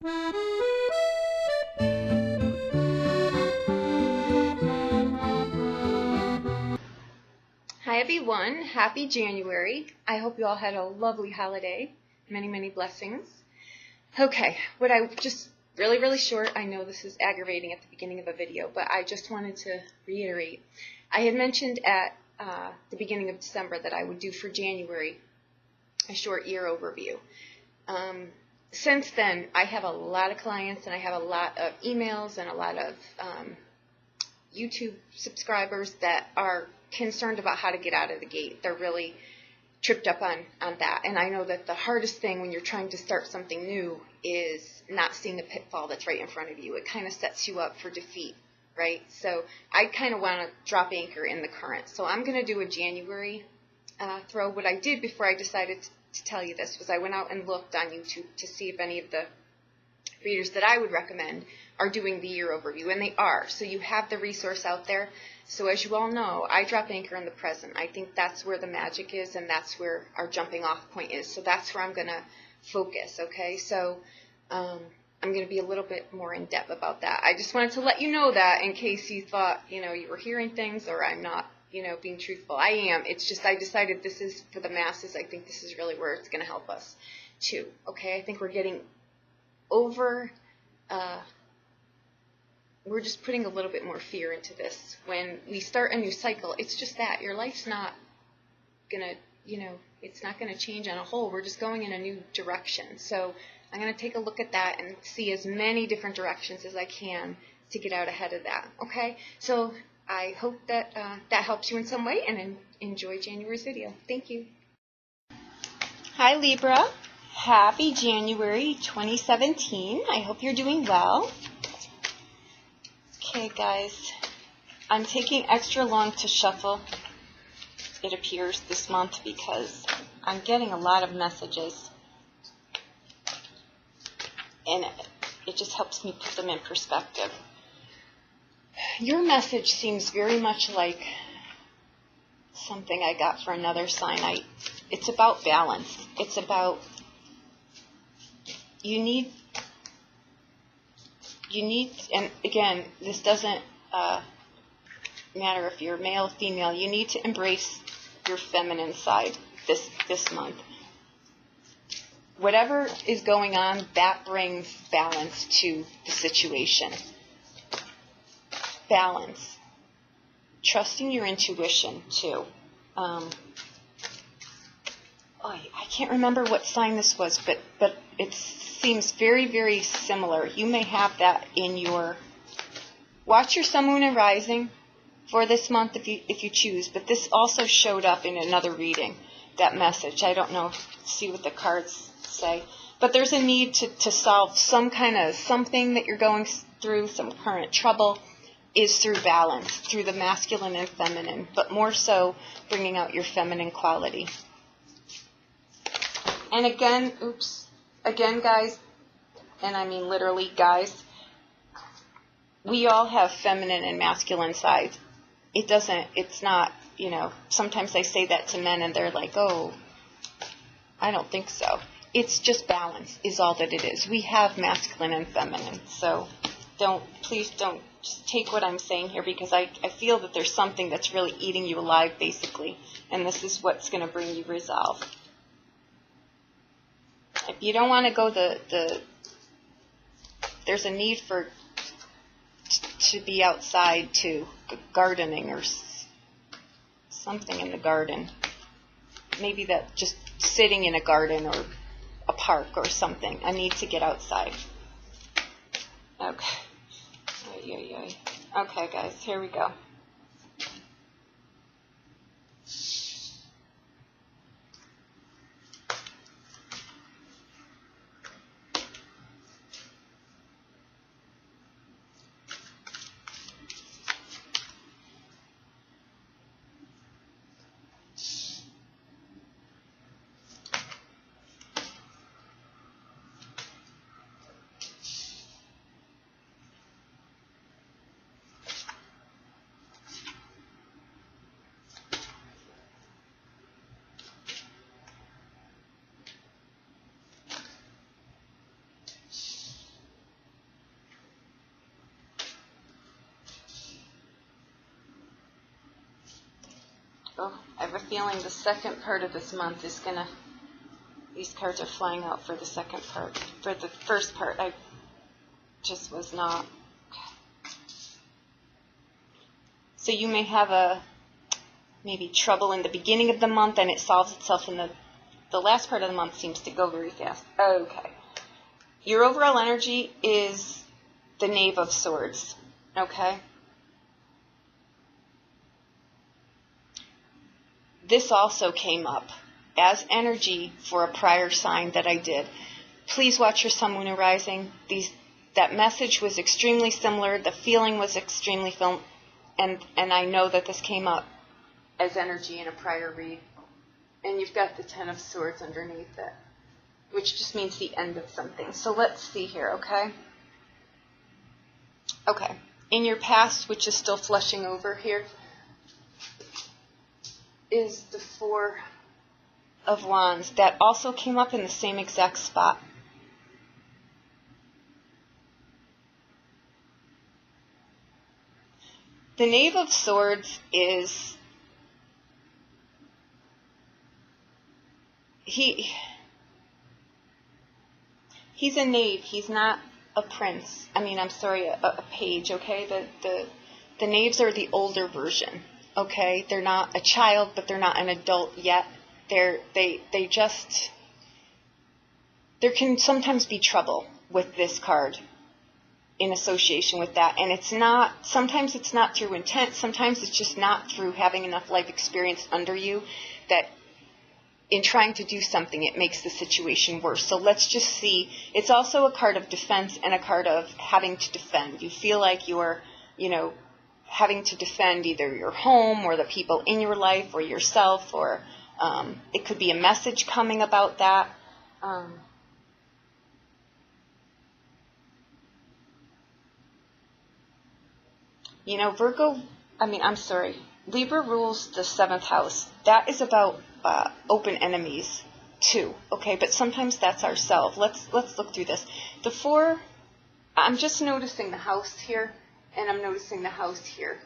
Hi everyone, happy January. I hope you all had a lovely holiday. Many, many blessings. Okay, what I just really short, I know this is aggravating at the beginning of a video, but I just wanted to reiterate. I had mentioned at the beginning of December that I would do for January a short year overview. Since then, I have a lot of clients and I have a lot of emails and a lot of YouTube subscribers that are concerned about how to get out of the gate. They're really tripped up on that. And I know that the hardest thing when you're trying to start something new is not seeing the pitfall that's right in front of you. It kind of sets you up for defeat, right? So I kind of want to drop anchor in the current. So I'm going to do a January throw. What I did before I decided to tell you this was I went out and looked on YouTube to see if any of the readers that I would recommend are doing the year overview, and they are. So you have the resource out there. So as you all know, I drop anchor in the present. I think that's where the magic is, and that's where our jumping off point is. So that's where I'm going to focus, okay? So I'm going to be a little bit more in depth about that. I just wanted to let you know that in case you thought, you were hearing things or I'm not, being truthful. I am. It's just I decided this is for the masses. I think this is really where it's going to help us too, okay? I think we're getting over... we're just putting a little bit more fear into this. When we start a new cycle, it's just that. Your life's not going to, it's not going to change on a whole. We're just going in a new direction. So I'm going to take a look at that and see as many different directions as I can to get out ahead of that. Okay? So I hope that that helps you in some way, and enjoy January's video. Thank you. Hi Libra. Happy January 2017. I hope you're doing well. Okay guys, I'm taking extra long to shuffle, it appears, this month because I'm getting a lot of messages and it just helps me put them in perspective. Your message seems very much like something I got for another sign. It's about balance. It's about you need, and again, this doesn't matter if you're male or female, you need to embrace your feminine side this month. Whatever is going on, that brings balance to the situation. Balance. Trusting your intuition, too. I can't remember what sign this was, but it seems very, very similar. You may have that in your... Watch your sun, moon, and rising for this month if you choose, but this also showed up in another reading, that message. I don't know, see what the cards say. But there's a need to solve some kind of something that you're going through, some current trouble, is through balance, through the masculine and feminine, but more so bringing out your feminine quality. And again, again, guys, and I mean literally, guys, we all have feminine and masculine sides. It's not, sometimes I say that to men and they're like, oh, I don't think so. It's just balance is all that it is. We have masculine and feminine. So please don't just take what I'm saying here, because I feel that there's something that's really eating you alive, basically. And this is what's going to bring you resolve. If you don't want to go there's a need to be outside too, gardening or something in the garden. Maybe that just sitting in a garden or a park or something. I need to get outside. Okay. Okay, guys, here we go. Oh, I have a feeling the second part of this month is gonna, these cards are flying out for the second part. For the first part, I just was not. So you may have maybe trouble in the beginning of the month, and it solves itself in the last part of the month. Seems to go very fast. Okay. Your overall energy is the Knave of Swords. Okay. This also came up as energy for a prior sign that I did. Please watch your Sun, Moon, and Rising. That message was extremely similar. The feeling was extremely similar. And I know that this came up as energy in a prior read. And you've got the Ten of Swords underneath it, which just means the end of something. So let's see here, okay? Okay. In your past, which is still flushing over here, is the Four of Wands. That also came up in the same exact spot. The Knave of Swords is, he's a knave. He's not a prince. I mean, I'm sorry, a page, okay? The knaves are the older version, okay? They're not a child, but they're not an adult yet. There can sometimes be trouble with this card in association with that, and sometimes it's not through intent, sometimes it's just not through having enough life experience under you that in trying to do something it makes the situation worse. So let's just see, it's also a card of defense and a card of having to defend. You feel like you're, having to defend either your home or the people in your life or yourself, or it could be a message coming about that. Libra rules the 7th house. That is about open enemies too, okay? But sometimes that's ourselves. Let's look through this. The 4, I'm just noticing the house here, and I'm noticing the house here,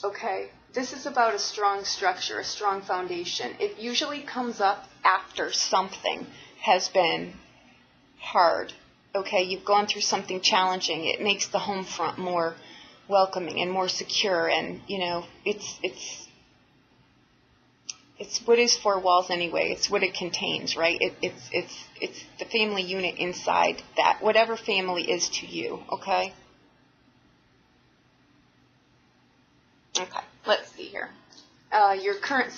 okay? This is about a strong structure, a strong foundation. It usually comes up after something has been hard, okay? You've gone through something challenging. It makes the home front more welcoming and more secure, and it's what is 4 walls anyway. It's what it contains, right? It's the family unit inside that, whatever family is to you, okay? Okay, let's see here. Your current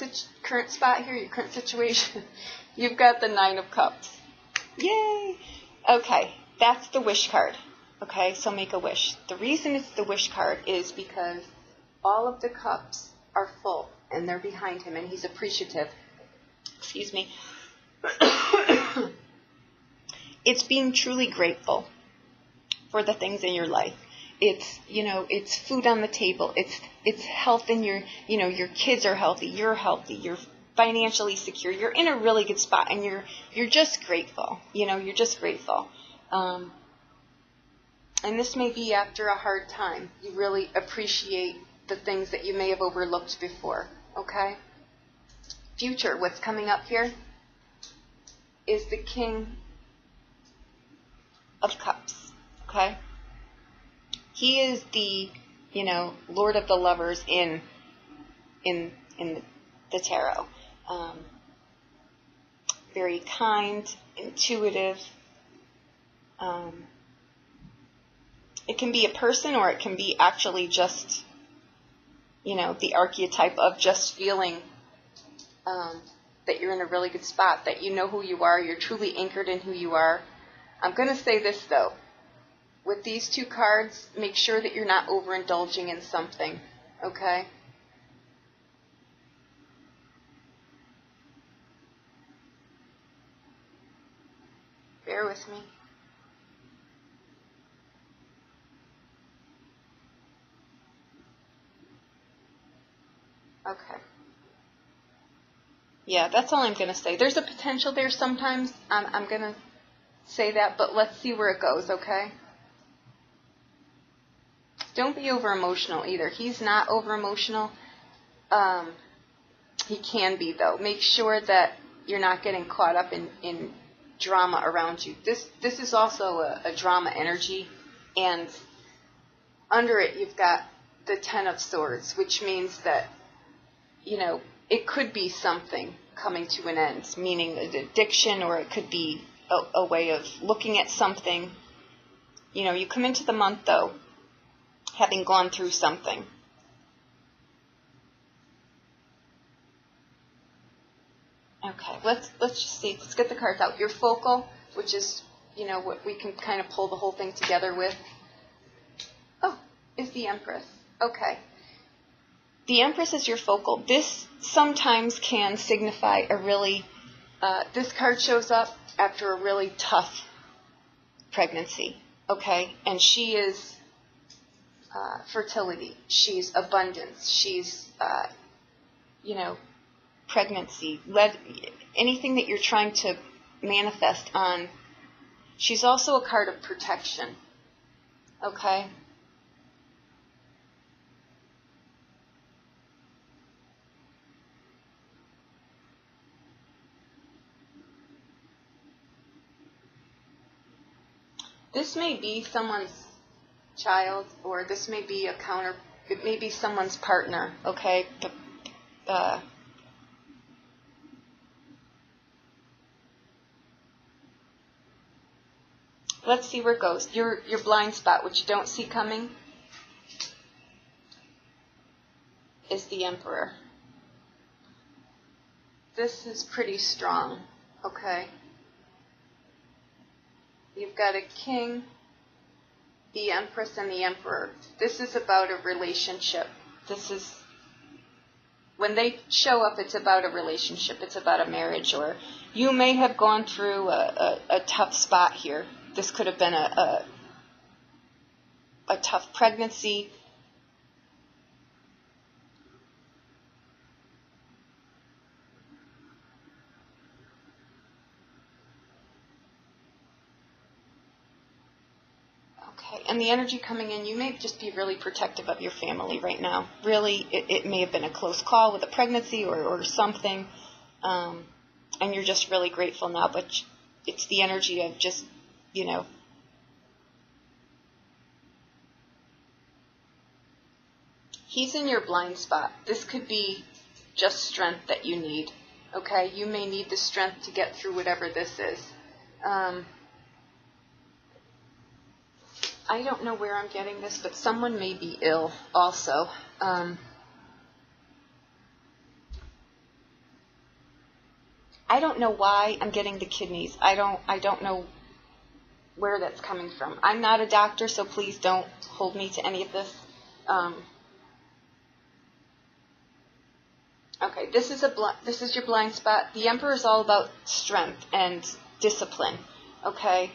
spot here, your current situation, you've got the 9 of Cups. Yay! Okay, that's the wish card. Okay, so make a wish. The reason it's the wish card is because all of the cups are full and they're behind him and he's appreciative. Excuse me. It's being truly grateful for the things in your life. It's food on the table. It's health in your kids are healthy, you're financially secure, you're in a really good spot, and you're just grateful. You're just grateful. And this may be after a hard time. You really appreciate the things that you may have overlooked before, okay? Future, what's coming up here is the King of Cups, okay? He is the, Lord of the Lovers in the tarot. Very kind, intuitive. It can be a person, or it can be actually just, the archetype of just feeling that you're in a really good spot, that you know who you are, you're truly anchored in who you are. I'm going to say this, though. With these 2 cards, make sure that you're not overindulging in something, okay? Bear with me. Okay. Yeah, that's all I'm going to say. There's a potential there sometimes. I'm going to say that, but let's see where it goes, okay? Don't be over-emotional either. He's not over-emotional. He can be, though. Make sure that you're not getting caught up in drama around you. This is also a drama energy, and under it you've got the Ten of Swords, which means that, you know, it could be something coming to an end, meaning an addiction, or it could be a way of looking at something. You know, you come into the month, though, having gone through something. Okay, let's just see. Let's get the cards out. Your focal, which is, you know, what we can kind of pull the whole thing together with. Oh, is the Empress. Okay. The Empress is your focal. This sometimes can signify a really, this card shows up after a really tough pregnancy, okay? And she is fertility. She's abundance. She's, you know, pregnancy. Anything that you're trying to manifest on. She's also a card of protection, okay? This may be someone's child, or this may be it may be someone's partner, okay? Let's see where it goes. Your blind spot, which you don't see coming, is the Emperor. This is pretty strong, okay? You've got a king, the Empress, and the Emperor. This is about a relationship. This is, when they show up, it's about a relationship. It's about a marriage, or you may have gone through a tough spot here. This could have been a tough pregnancy. Okay, and the energy coming in, you may just be really protective of your family right now. Really, it may have been a close call with a pregnancy or something, and you're just really grateful now, but it's the energy of just, you know, he's in your blind spot. This could be just strength that you need, okay? You may need the strength to get through whatever this is. I don't know where I'm getting this, but someone may be ill also. I don't know why I'm getting the kidneys. I don't know where that's coming from. I'm not a doctor, so please don't hold me to any of this. Okay, this is your blind spot. The Emperor is all about strength and discipline. Okay.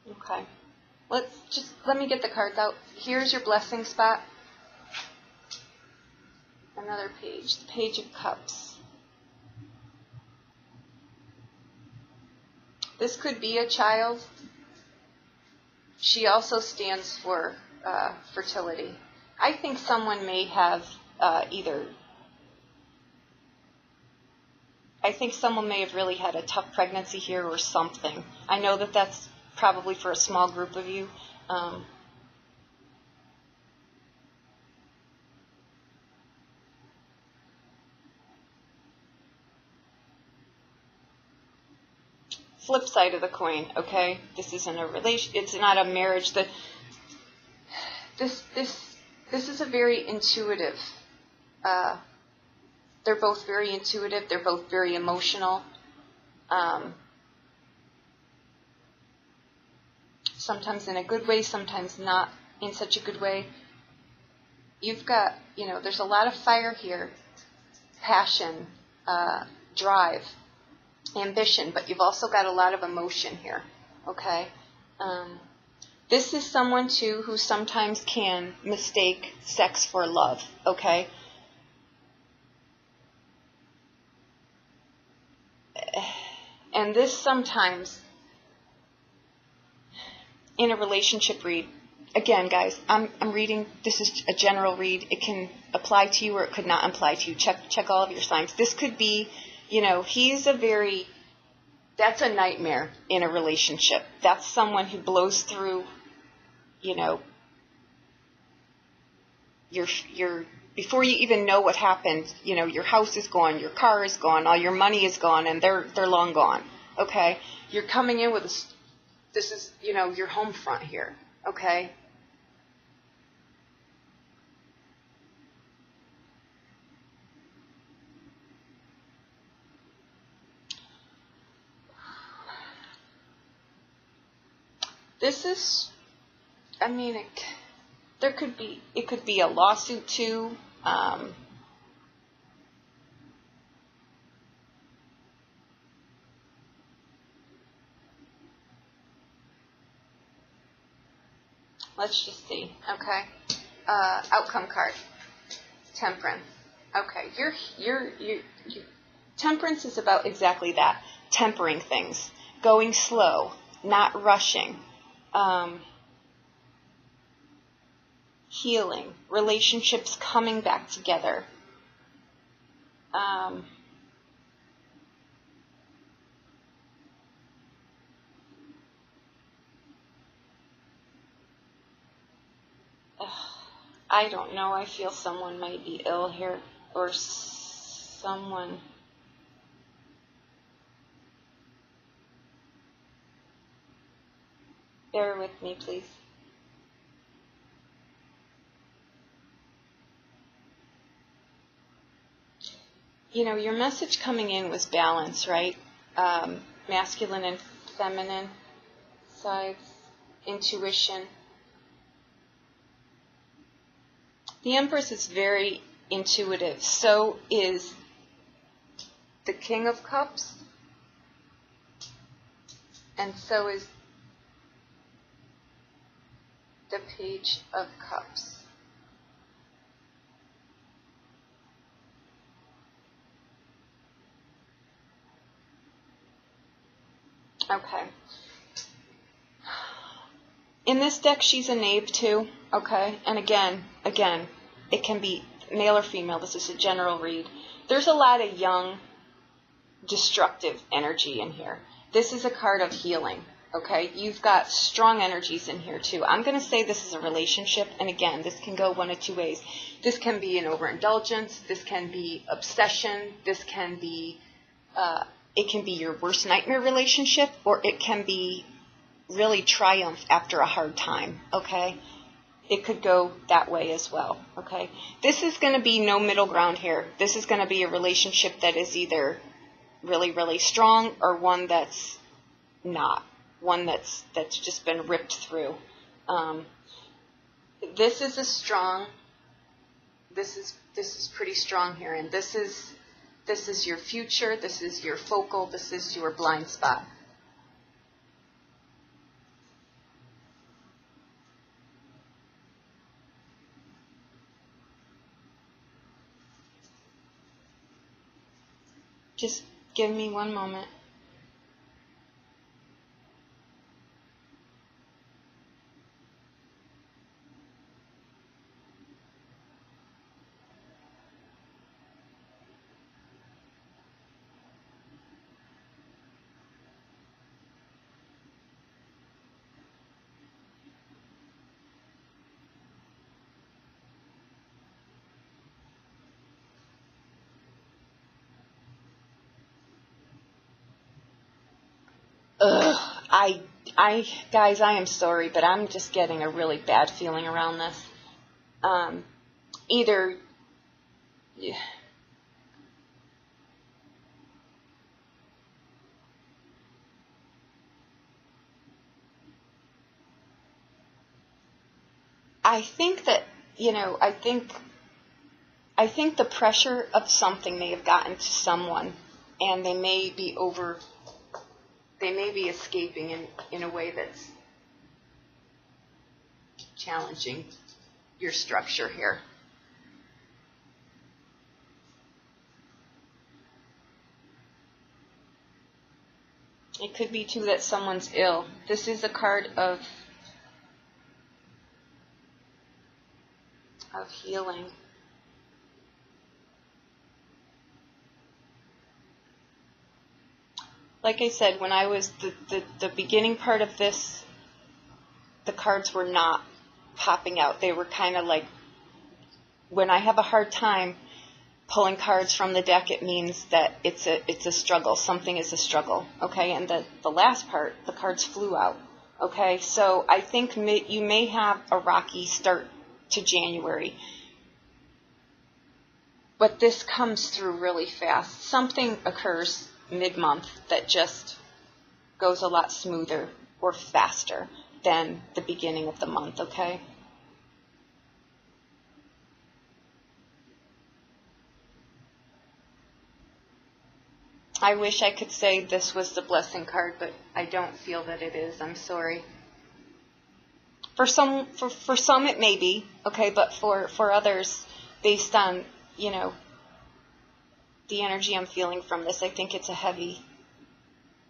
Okay. Let me get the cards out. Here's your blessing spot. Another page, the Page of Cups. This could be a child. She also stands for fertility. I think someone may have I think someone may have really had a tough pregnancy here or something. I know that that's probably for a small group of you. Flip side of the coin, okay? This isn't a relation. It's not a marriage. This is a very intuitive. They're both very intuitive. They're both very emotional. Sometimes in a good way, sometimes not in such a good way. You've got, there's a lot of fire here, passion, drive, ambition, but you've also got a lot of emotion here, okay? This is someone, too, who sometimes can mistake sex for love, okay? And this sometimes in a relationship read, again, guys, I'm reading, this is a general read. It can apply to you or it could not apply to you. Check all of your signs. This could be, you know, that's a nightmare in a relationship. That's someone who blows through, you know, before you even know what happened, you know, your house is gone, your car is gone, all your money is gone, and they're long gone. Okay? You're coming in with this is, you know, your home front here. Okay? This is, I mean, it could be a lawsuit too. Let's just see. Okay. Outcome card. Temperance. Okay. Temperance is about exactly that. Tempering things. Going slow. Not rushing. Healing. Relationships coming back together. I don't know. I feel someone might be ill here, or someone. Bear with me, please. You know, your message coming in was balance, right? Masculine and feminine sides, intuition. The Empress is very intuitive. So is the King of Cups. And so is the Page of Cups. Okay. In this deck, she's a knave too, okay? And again, it can be male or female. This is a general read. There's a lot of young, destructive energy in here. This is a card of healing, okay? You've got strong energies in here too. I'm going to say this is a relationship, and again, this can go one of two ways. This can be an overindulgence. This can be obsession. This can be, it can be your worst nightmare relationship, or it can be really triumph after a hard time, okay? It could go that way as well, okay? This is going to be no middle ground here. This is going to be a relationship that is either really, really strong or one that's not. One that's just been ripped through. This is a strong, this is pretty strong here, and this is your future, this is your focal, this is your blind spot. Just give me one moment. Guys, I am sorry, but I'm just getting a really bad feeling around this. Either, I think that, you know, I think the pressure of something may have gotten to someone, and they may be escaping in a way that's challenging your structure here. It could be, too, that someone's ill. This is a card of of healing. Like I said, when I was the beginning part of this, the cards were not popping out. They were kind of like, when I have a hard time pulling cards from the deck, it means that it's a struggle. Something is a struggle, okay? And the last part, the cards flew out, okay? So I think you may have a rocky start to January. But this comes through really fast. Something occurs mid-month that just goes a lot smoother or faster than the beginning of the month, okay? I wish I could say this was the blessing card, but I don't feel that it is. I'm sorry. For some it may be, okay, but for others, based on, you know, the energy I'm feeling from this, I think it's a heavy,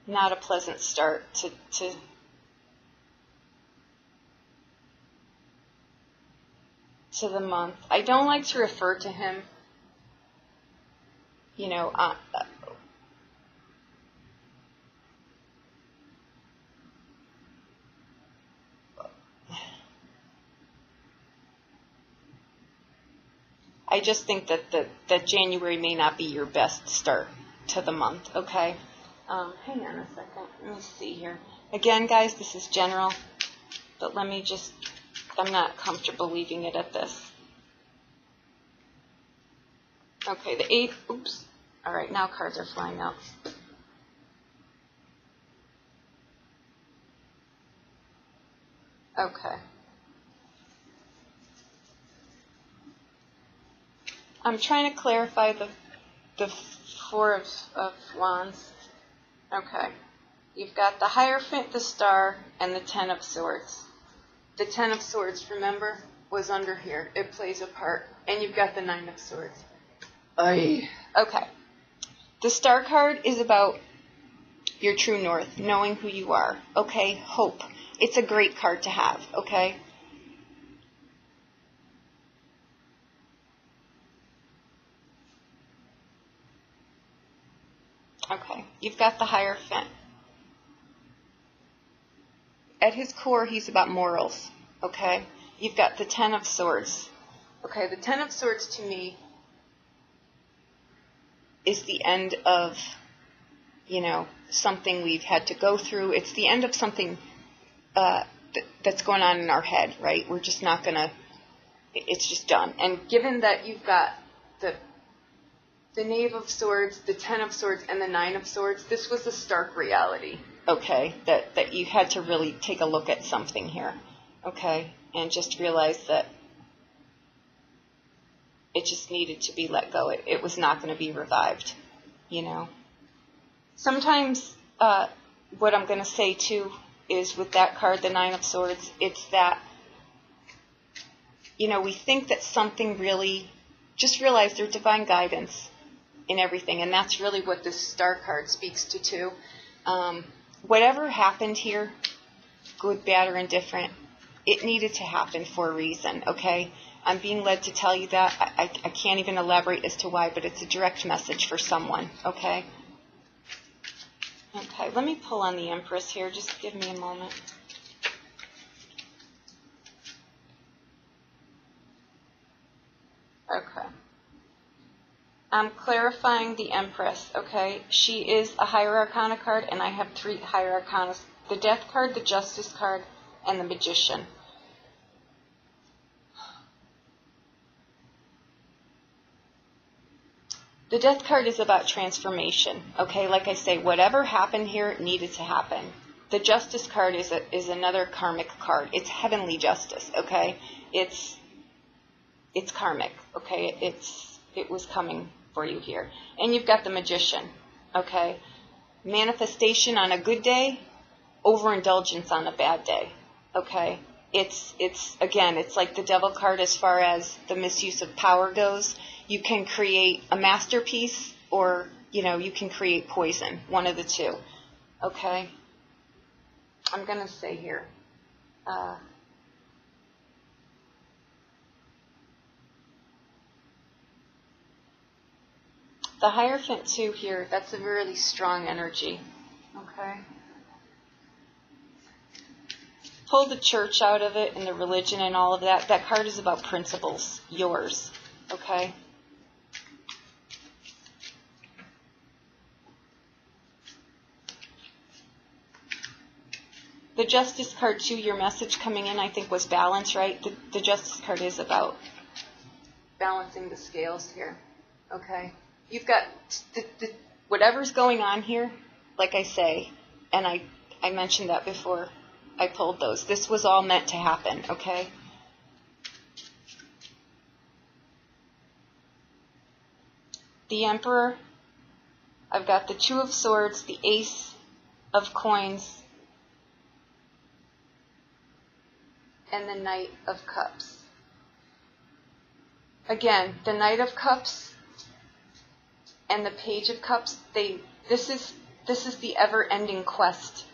not a pleasant start to the month. I don't like to refer to him, you know, I just think that January may not be your best start to the month, okay? Hang on a second. Let me see here. Again, guys, this is general, but let me just, I'm not comfortable leaving it at this. Okay, the 8, oops. All right, now cards are flying out. Okay. I'm trying to clarify the 4 of Wands. Okay. You've got the Hierophant, the Star, and the 10 of Swords. The 10 of Swords, remember, was under here. It plays a part. And you've got the 9 of Swords. Aye. Okay. The Star card is about your true north, knowing who you are. Okay? Hope. It's a great card to have. Okay? Okay, you've got the Hierophant. At his core, he's about morals, okay? You've got the 10 of Swords. Okay, the 10 of Swords to me is the end of, you know, something we've had to go through. It's the end of something that's going on in our head, right? We're just not going to, it's just done. And given that you've got the Knave of Swords, the 10 of Swords, and the 9 of Swords, this was a stark reality, okay, that you had to really take a look at something here, okay, and just realize that it just needed to be let go. It was not going to be revived, you know. Sometimes what I'm going to say, too, is with that card, the 9 of Swords, it's that, you know, we think that something really, just realize there's divine guidance in everything, and that's really what this Star card speaks to too. Whatever happened here, good, bad, or indifferent, it needed to happen for a reason, okay? I'm being led to tell you that. I can't even elaborate as to why, but it's a direct message for someone, okay? Okay, let me pull on the Empress here. Just give me a moment. Okay. I'm clarifying the Empress, okay? She is a Higher Arcana card, and I have 3 Higher Arcanas. The Death card, the Justice card, and the Magician. The Death card is about transformation, okay? Like I say, whatever happened here needed to happen. The Justice card is another karmic card. It's heavenly justice, okay? It's karmic, okay? It was coming for you here. And you've got the Magician, okay? Manifestation on a good day, overindulgence on a bad day, okay? It's again, it's like the Devil card as far as the misuse of power goes. You can create a masterpiece, or, you know, you can create poison, one of the two, okay? I'm going to say here, The Hierophant too here, that's a really strong energy. Okay. Pull the church out of it and the religion and all of that. That card is about principles, yours. Okay. The Justice card too, your message coming in, I think, was balance, right? The Justice card is about balancing the scales here. Okay. You've got whatever's going on here, like I say, and I mentioned that before I pulled those. This was all meant to happen, okay? The Emperor, I've got the Two of Swords, the Ace of Coins, and the Knight of Cups. Again, the Knight of Cups and the Page of Cups, this is the ever-ending quest.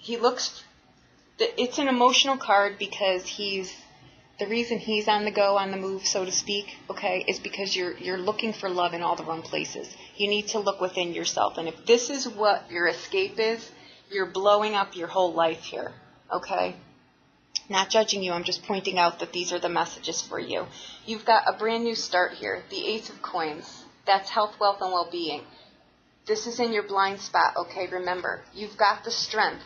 It's an emotional card because the reason he's on the go, on the move, so to speak, okay, is because you're looking for love in all the wrong places. You need to look within yourself. And if this is what your escape is, you're blowing up your whole life here, okay? Not judging you, I'm just pointing out that these are the messages for you. You've got a brand new start here, the Ace of Coins. That's health, wealth, and well-being. This is in your blind spot, okay? Remember, you've got the strength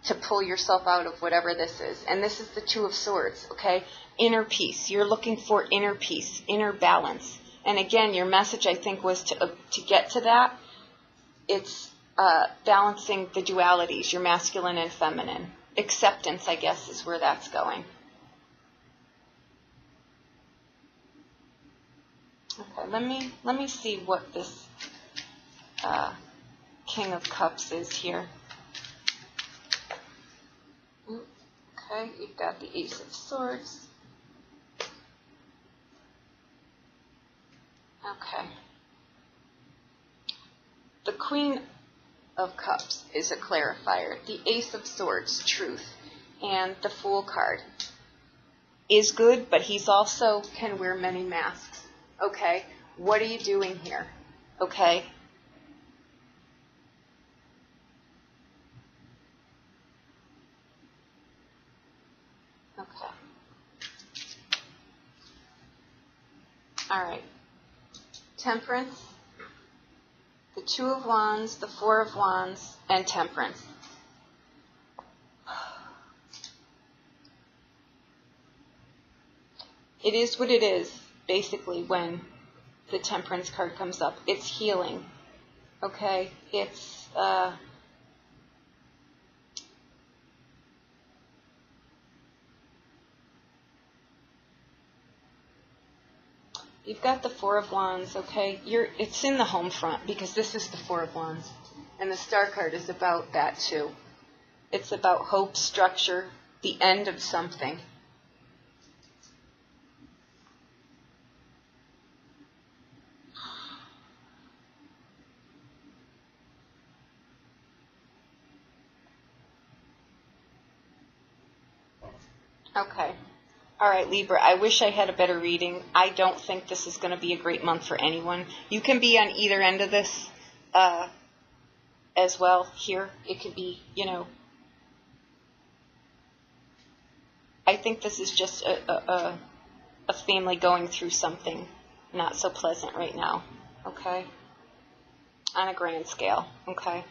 to pull yourself out of whatever this is. And this is the Two of Swords, okay? Inner peace. You're looking for inner peace, inner balance. And again, your message, I think, was to get to that. It's balancing the dualities, your masculine and feminine. Acceptance, I guess, is where that's going. Okay, let me see what this King of Cups is here. Okay, you've got the Ace of Swords. Okay. The Queen of Cups is a clarifier. The Ace of Swords, truth. And the Fool card is good, but he's also can wear many masks. Okay? What are you doing here? Okay? Okay. All right. Temperance, the Two of Wands, the Four of Wands, and Temperance. It is what it is, basically, when the Temperance card comes up. It's healing, okay? It's, you've got the Four of Wands, okay? It's in the home front because this is the Four of Wands. And the Star card is about that too. It's about hope, structure, the end of something. Okay. All right, Libra, I wish I had a better reading. I don't think this is going to be a great month for anyone. You can be on either end of this as well here. It could be, I think this is just a family going through something not so pleasant right now, okay? On a grand scale, okay?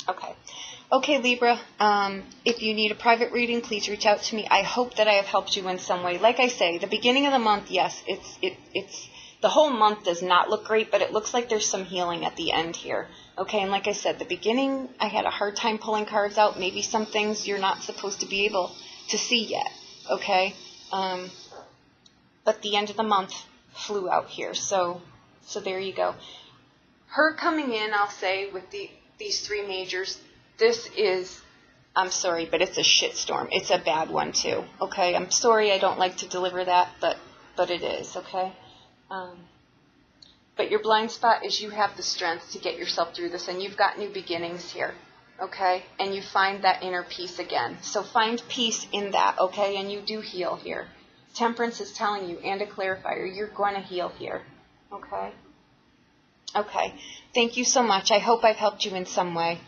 Okay. Okay, Libra, if you need a private reading, please reach out to me. I hope that I have helped you in some way. Like I say, the beginning of the month, yes, it's the whole month does not look great, but it looks like there's some healing at the end here. Okay, and like I said, the beginning, I had a hard time pulling cards out. Maybe some things you're not supposed to be able to see yet, okay? But the end of the month flew out here, so there you go. Her coming in, I'll say, with these three majors, this is, I'm sorry, but it's a shitstorm. It's a bad one too, okay? I'm sorry I don't like to deliver that, but it is, okay? But your blind spot is you have the strength to get yourself through this, and you've got new beginnings here, okay? And you find that inner peace again. So find peace in that, okay? And you do heal here. Temperance is telling you, and a clarifier, you're going to heal here. Okay? Okay. Thank you so much. I hope I've helped you in some way.